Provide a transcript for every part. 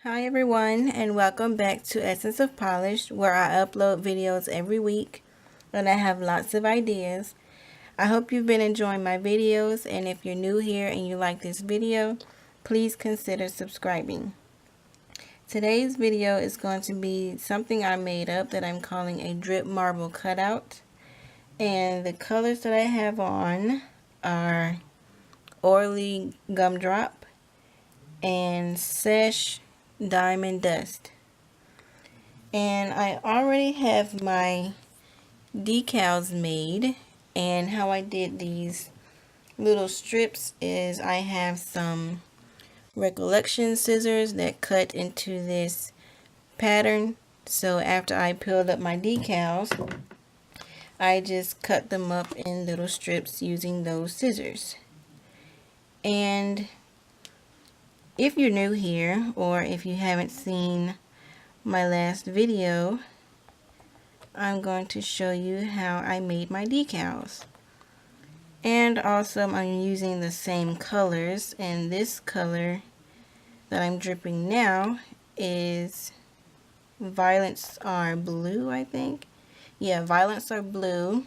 Hi everyone, and welcome back to Essence of Polish, where I upload videos every week and I have lots of ideas. I hope you've been enjoying my videos, and if you're new here and you like this video, please consider subscribing. Today's video is going to be something I made up that I'm calling a drip marble cutout, and the colors that I have on are Orly Gumdrop and Sesh Diamond Dust. And I already have my decals made, and how I did these little strips is I have some Recollection scissors that cut into this pattern. So after I peeled up my decals, I just cut them up in little strips using those scissors. And if you're new here, or if you haven't seen my last video, I'm going to show you how I made my decals. And also I'm using the same colors, and this color that I'm dripping now is Violets Are Blue, I think. Yeah, Violets Are Blue.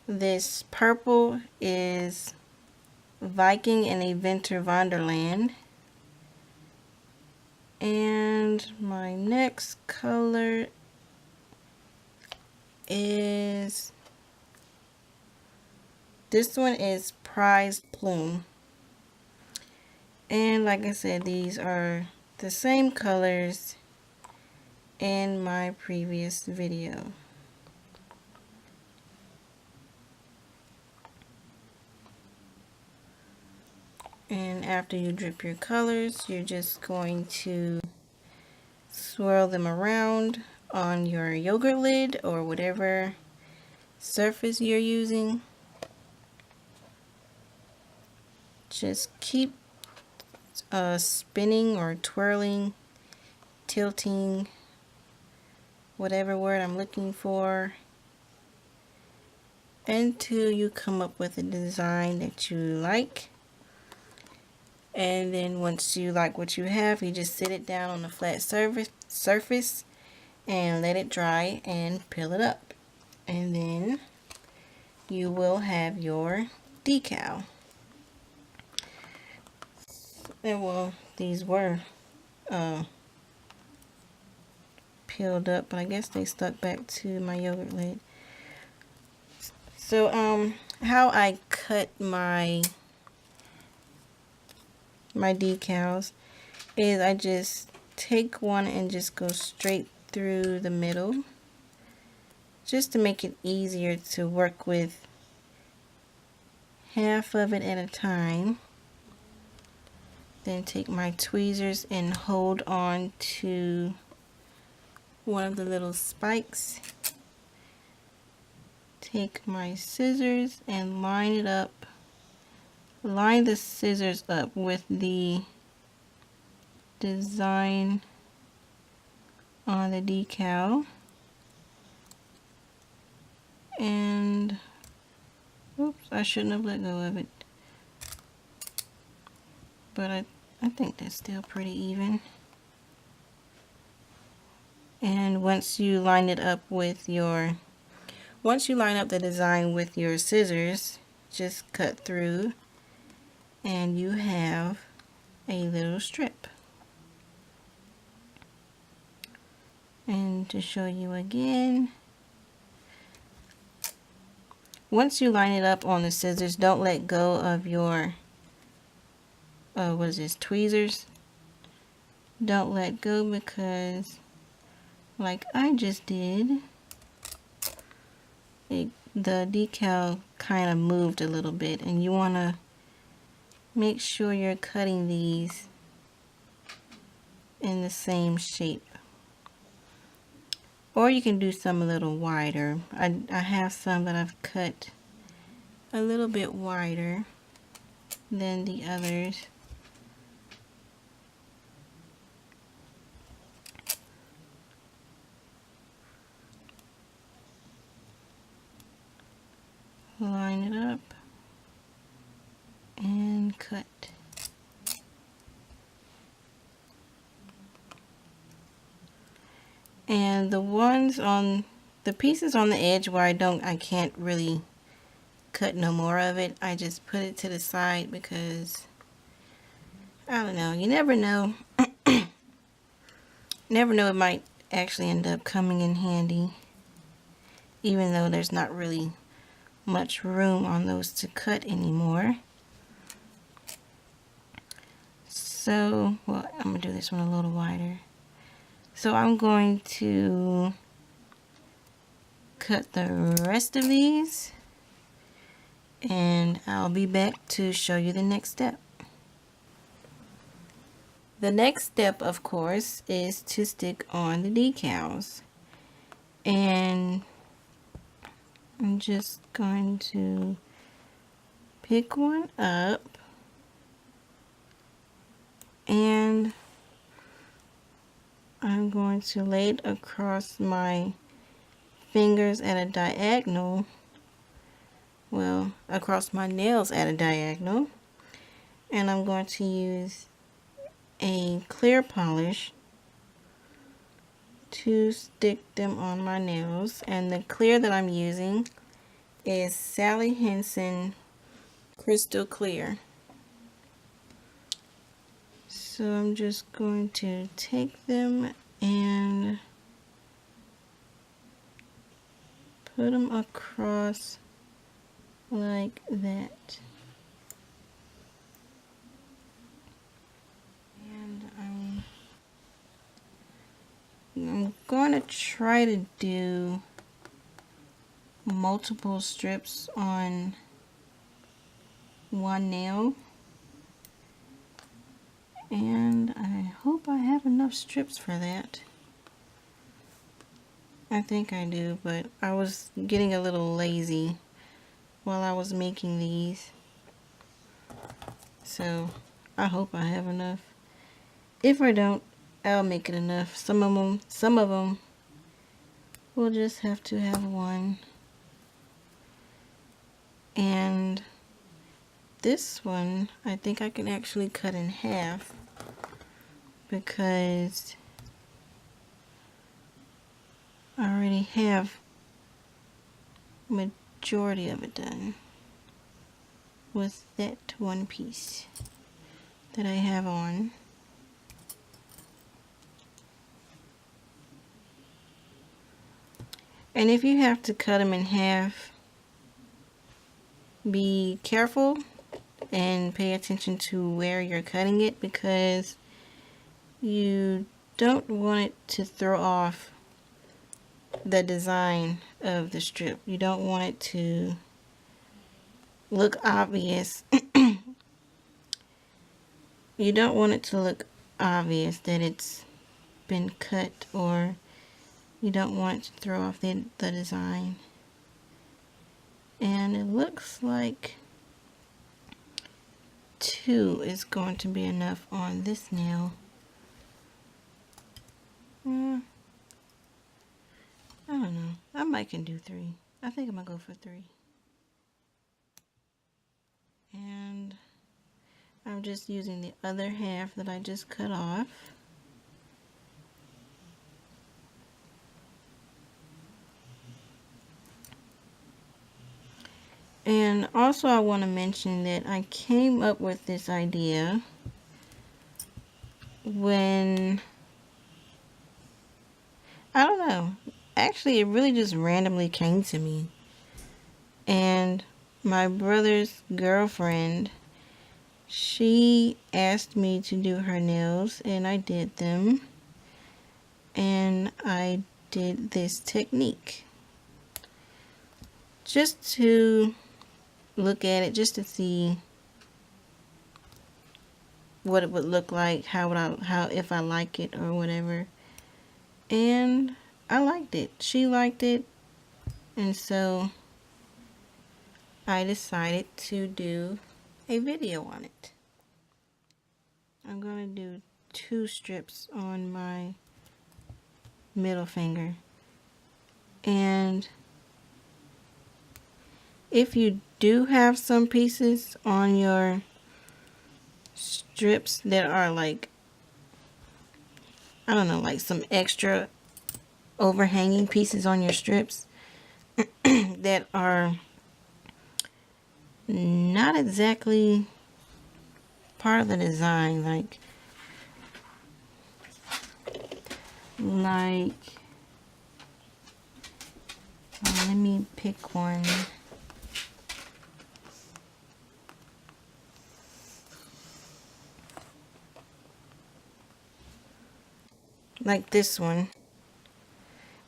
This purple is Viking in a Winter Wonderland. And my next color is, this one is Prized Plume. And like I said, these are the same colors in my previous video. And after you drip your colors, you're just going to swirl them around on your yogurt lid or whatever surface you're using. Just keep spinning or twirling, tilting, whatever word I'm looking for, until you come up with a design that you like. And then once you like what you have, you just sit it down on a flat surface and let it dry and peel it up. And then you will have your decal. And well, these were peeled up, but I guess they stuck back to my yogurt lid. So how I cut my decals is I just take one and just go straight through the middle, just to make it easier to work with half of it at a time. Then take my tweezers and hold on to one of the little spikes. Take my scissors and line it up. Line the scissors up with the design on the decal. And oops, I shouldn't have let go of it. But I think that's still pretty even. And once you line it up with your, once you line up the design with your scissors, just cut through and you have a little strip. And to show you again, once you line it up on the scissors, don't let go of your what is this, tweezers. Don't let go, because like I just did, the decal kind of moved a little bit, and you want to make sure you're cutting these in the same shape. Or you can do some a little wider. I have some that I've cut a little bit wider than the others. Line it up and cut. And the ones on the pieces on the edge where I can't really cut no more of it, I just put it to the side because I don't know, you never know. Never know, it might actually end up coming in handy, even though there's not really much room on those to cut anymore. So, well, I'm gonna do this one a little wider. So I'm going to cut the rest of these, and I'll be back to show you the next step. The next step, of course, is to stick on the decals. And I'm just going to pick one up, and I'm going to lay it across my fingers at a diagonal. Well, across my nails at a diagonal. And I'm going to use a clear polish to stick them on my nails. And the clear that I'm using is Sally Hansen Crystal Clear. So I'm just going to take them and put them across like that. And I'm going to try to do multiple strips on one nail. And I hope I have enough strips for that. I think I do, but I was getting a little lazy while I was making these. So I hope I have enough. If I don't, I'll make it enough. Some of them we'll just have to have one. And this one, I think I can actually cut in half because I already have majority of it done with that one piece that I have on. And if you have to cut them in half, be careful and pay attention to where you're cutting it, because you don't want it to throw off the design of the strip. You don't want it to look obvious. You don't want it to look obvious that it's been cut, or you don't want it to throw off the design. And it looks like 2 is going to be enough on this nail. I don't know. I might can do 3. I think I'm gonna go for 3. And I'm just using the other half that I just cut off. And also I want to mention that I came up with this idea when, I don't know, actually it really just randomly came to me. And my brother's girlfriend, she asked me to do her nails, and I did them. And I did this technique just to look at it, just to see what it would look like, if I like it or whatever. And I liked it. She liked it. And so I decided to do a video on it. I'm going to do 2 strips on my middle finger. And if you do have some pieces on your strips that are like, I don't know, like some extra overhanging pieces on your strips that are not exactly part of the design, like let me pick one. Like this one.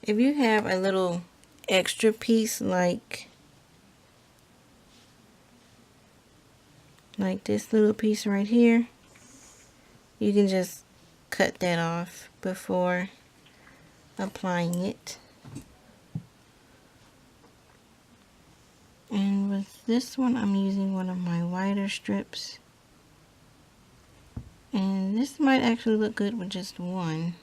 If you have a little extra piece like this little piece right here, you can just cut that off before applying it. And with this one, I'm using one of my wider strips. And this might actually look good with just one.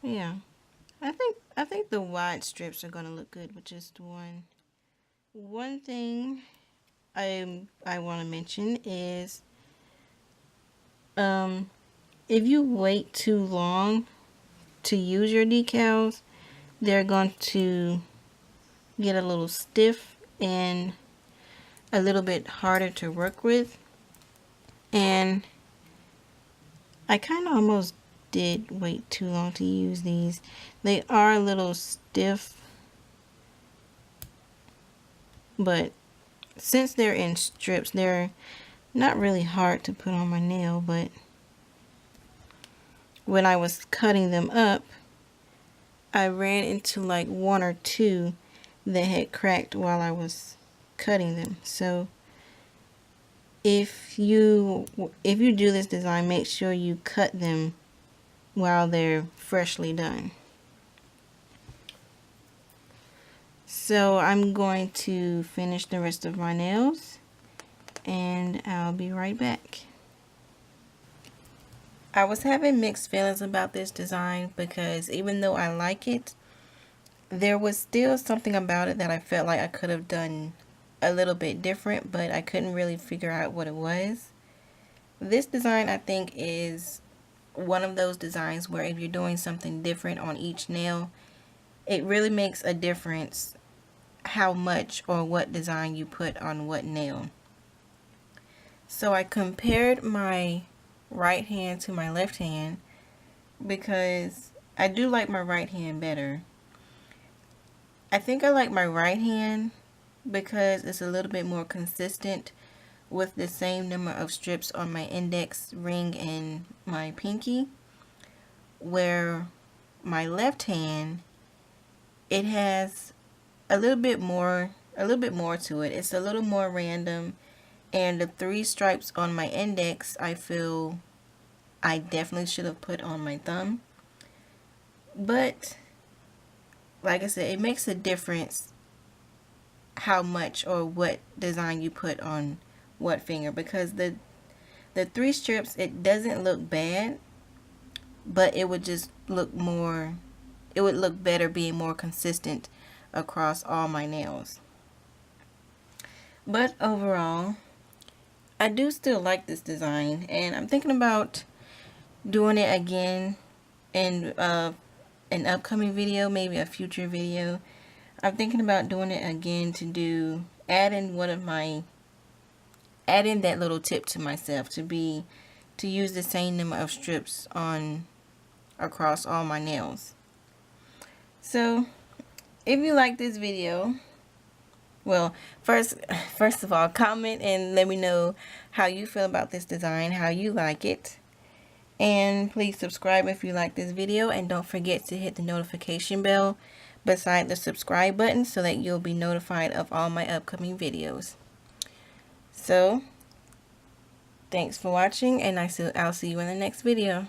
Yeah, I think the wide strips are gonna look good with just one. One thing I want to mention is if you wait too long to use your decals, they're going to get a little stiff and a little bit harder to work with. And I kind of almost did wait too long to use these. They are a little stiff, but since they're in strips, they're not really hard to put on my nail. But when I was cutting them up, I ran into like one or two that had cracked while I was cutting them. So if you do this design, make sure you cut them while they're freshly done. So I'm going to finish the rest of my nails and I'll be right back. I was having mixed feelings about this design because even though I like it, there was still something about it that I felt like I could have done a little bit different, but I couldn't really figure out what it was. This design, I think, is one of those designs where if you're doing something different on each nail, it really makes a difference how much or what design you put on what nail. So I compared my right hand to my left hand because I do like my right hand better. I think I like my right hand because it's a little bit more consistent with the same number of strips on my index, ring, and my pinky, where my left hand, it has a little bit more to it. It's a little more random, and the 3 stripes on my index, I feel I definitely should have put on my thumb. But like I said, it makes a difference how much or what design you put on what finger, because the 3 strips, it doesn't look bad, but it would just look more, it would look better being more consistent across all my nails. But overall, I do still like this design, and I'm thinking about doing it again in an upcoming video, maybe a future video. I'm thinking about doing it again to add in that little tip to myself to use the same number of strips on across all my nails. So if you like this video, well, first of all, comment and let me know how you feel about this design, how you like it. And please subscribe if you like this video, and don't forget to hit the notification bell beside the subscribe button so that you'll be notified of all my upcoming videos. So, thanks for watching, and I'll see you in the next video.